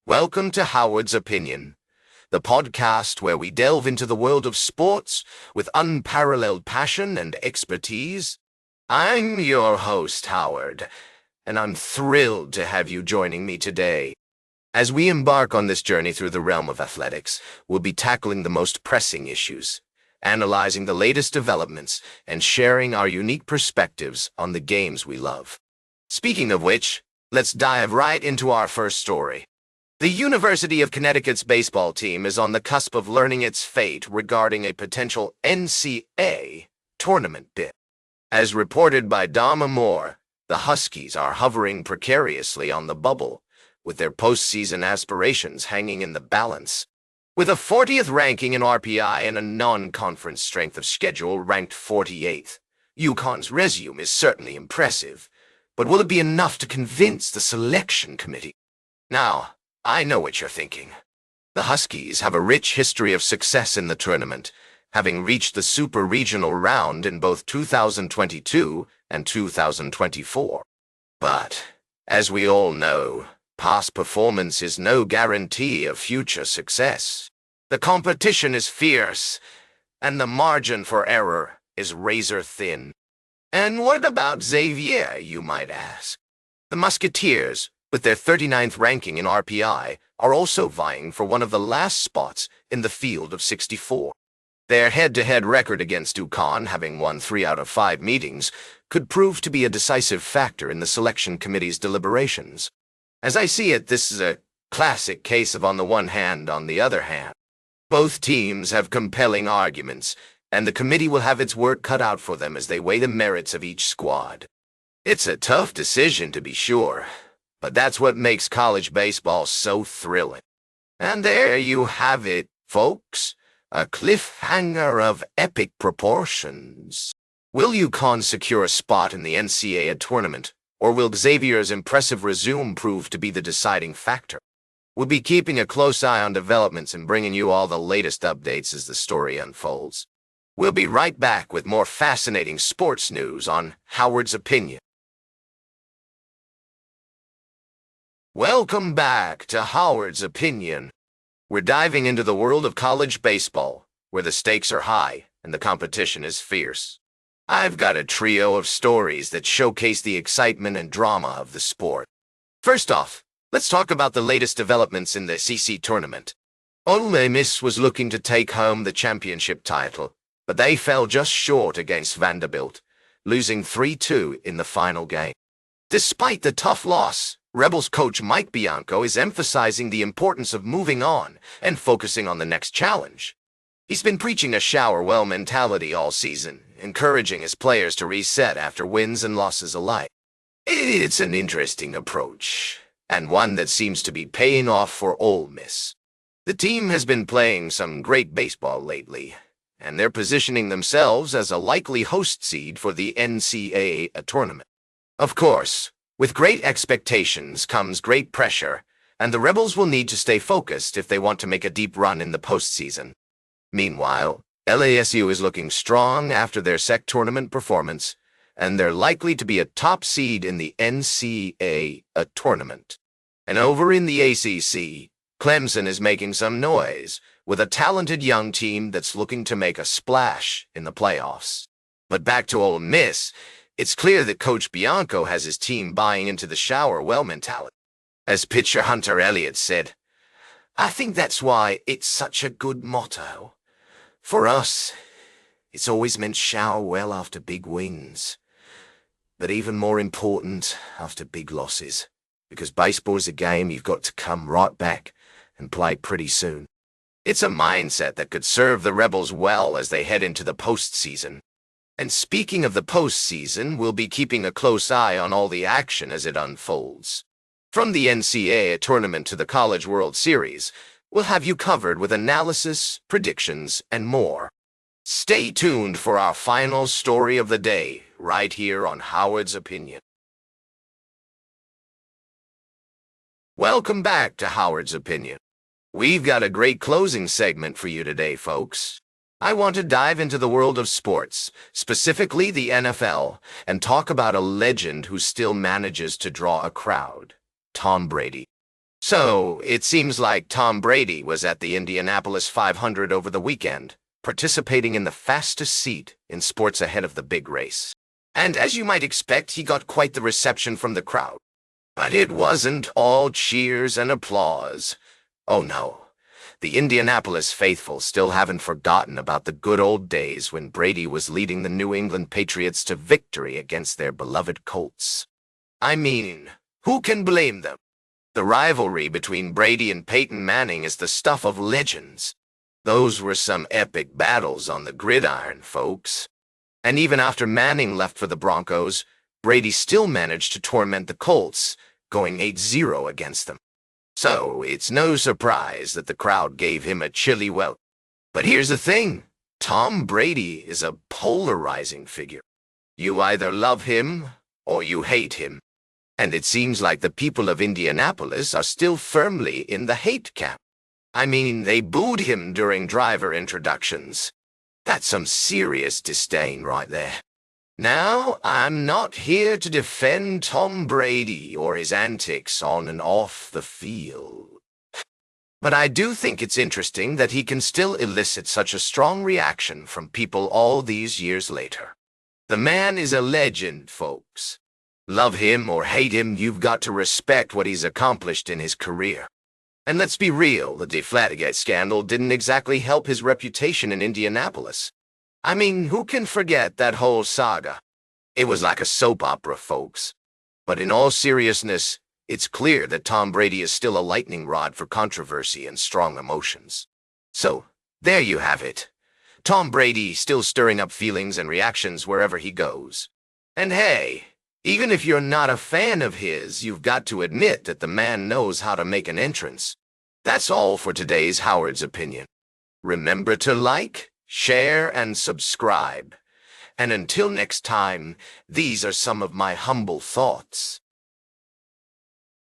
Welcome to Howard's Opinion, the podcast where we delve into the world of sports with unparalleled passion and expertise. I'm your host, Howard, and I'm thrilled to have you joining me today. As we embark on this journey through the realm of athletics, we'll be tackling the most pressing issues, analyzing the latest developments, and sharing our unique perspectives on the games we love. Speaking of which, let's dive right into our first story. The University of Connecticut's baseball team is on the cusp of learning its fate regarding a potential NCAA tournament bid. As reported by Dama Moore, the Huskies are hovering precariously on the bubble, with their postseason aspirations hanging in the balance. With a 40th ranking in RPI and a non-conference strength of schedule ranked 48th, UConn's resume is certainly impressive, but will it be enough to convince the selection committee? Now, I know what you're thinking. The Huskies have a rich history of success in the tournament, having reached the Super Regional round in both 2022 and 2024. But, as we all know, past performance is no guarantee of future success. The competition is fierce, and the margin for error is razor thin. And what about Xavier, you might ask? The Musketeers, with their 39th ranking in RPI, are also vying for one of the last spots in the field of 64. Their head-to-head record against UConn, having won 3 out of 5 meetings, could prove to be a decisive factor in the selection committee's deliberations. As I see it, this is a classic case of on the one hand, on the other hand. Both teams have compelling arguments, and the committee will have its work cut out for them as they weigh the merits of each squad. It's a tough decision, to be sure, but that's what makes college baseball so thrilling. And there you have it, folks. A cliffhanger of epic proportions. Will UConn secure a spot in the NCAA tournament, or will Xavier's impressive resume prove to be the deciding factor? We'll be keeping a close eye on developments and bringing you all the latest updates as the story unfolds. We'll be right back with more fascinating sports news on Howard's Opinion. Welcome back to Howard's Opinion. We're diving into the world of college baseball, where the stakes are high and the competition is fierce. I've got a trio of stories that showcase the excitement and drama of the sport. First off, let's talk about the latest developments in the CC tournament. Ole Miss was looking to take home the championship title, but they fell just short against Vanderbilt, losing 3-2 in the final game. Despite the tough loss, Rebels coach Mike Bianco is emphasizing the importance of moving on and focusing on the next challenge. He's been preaching a shower-well mentality all season, encouraging his players to reset after wins and losses alike. It's an interesting approach, and one that seems to be paying off for Ole Miss. The team has been playing some great baseball lately, and they're positioning themselves as a likely host seed for the NCAA tournament. Of course, with great expectations comes great pressure, and the Rebels will need to stay focused if they want to make a deep run in the postseason. Meanwhile, LASU is looking strong after their SEC tournament performance, and they're likely to be a top seed in the NCAA tournament. And over in the ACC, Clemson is making some noise, with a talented young team that's looking to make a splash in the playoffs. But back to Ole Miss, it's clear that Coach Bianco has his team buying into the shower-well mentality. As pitcher Hunter Elliott said, "I think that's why it's such a good motto. For us, it's always meant shower well after big wins, but even more important after big losses, because baseball is a game you've got to come right back and play pretty soon." It's a mindset that could serve the Rebels well as they head into the postseason. And speaking of the postseason, we'll be keeping a close eye on all the action as it unfolds. From the NCAA tournament to the College World Series, we'll have you covered with analysis, predictions, and more. Stay tuned for our final story of the day, right here on Howard's Opinion. Welcome back to Howard's Opinion. We've got a great closing segment for you today, folks. I want to dive into the world of sports, specifically the NFL, and talk about a legend who still manages to draw a crowd, Tom Brady. So, it seems like Tom Brady was at the Indianapolis 500 over the weekend, participating in the fastest seat in sports ahead of the big race. And as you might expect, he got quite the reception from the crowd. But it wasn't all cheers and applause. Oh no. The Indianapolis faithful still haven't forgotten about the good old days when Brady was leading the New England Patriots to victory against their beloved Colts. I mean, who can blame them? The rivalry between Brady and Peyton Manning is the stuff of legends. Those were some epic battles on the gridiron, folks. And even after Manning left for the Broncos, Brady still managed to torment the Colts, going 8-0 against them. So it's no surprise that the crowd gave him a chilly welcome. But here's the thing. Tom Brady is a polarizing figure. You either love him or you hate him. And it seems like the people of Indianapolis are still firmly in the hate camp. I mean, they booed him during driver introductions. That's some serious disdain right there. Now, I'm not here to defend Tom Brady or his antics on and off the field. But I do think it's interesting that he can still elicit such a strong reaction from people all these years later. The man is a legend, folks. Love him or hate him, you've got to respect what he's accomplished in his career. And let's be real, the Deflategate scandal didn't exactly help his reputation in Indianapolis. I mean, who can forget that whole saga? It was like a soap opera, folks. But in all seriousness, it's clear that Tom Brady is still a lightning rod for controversy and strong emotions. So, there you have it. Tom Brady still stirring up feelings and reactions wherever he goes. And hey, even if you're not a fan of his, you've got to admit that the man knows how to make an entrance. That's all for today's Howard's Opinion. Remember to like, share, and subscribe. And until next time, these are some of my humble thoughts.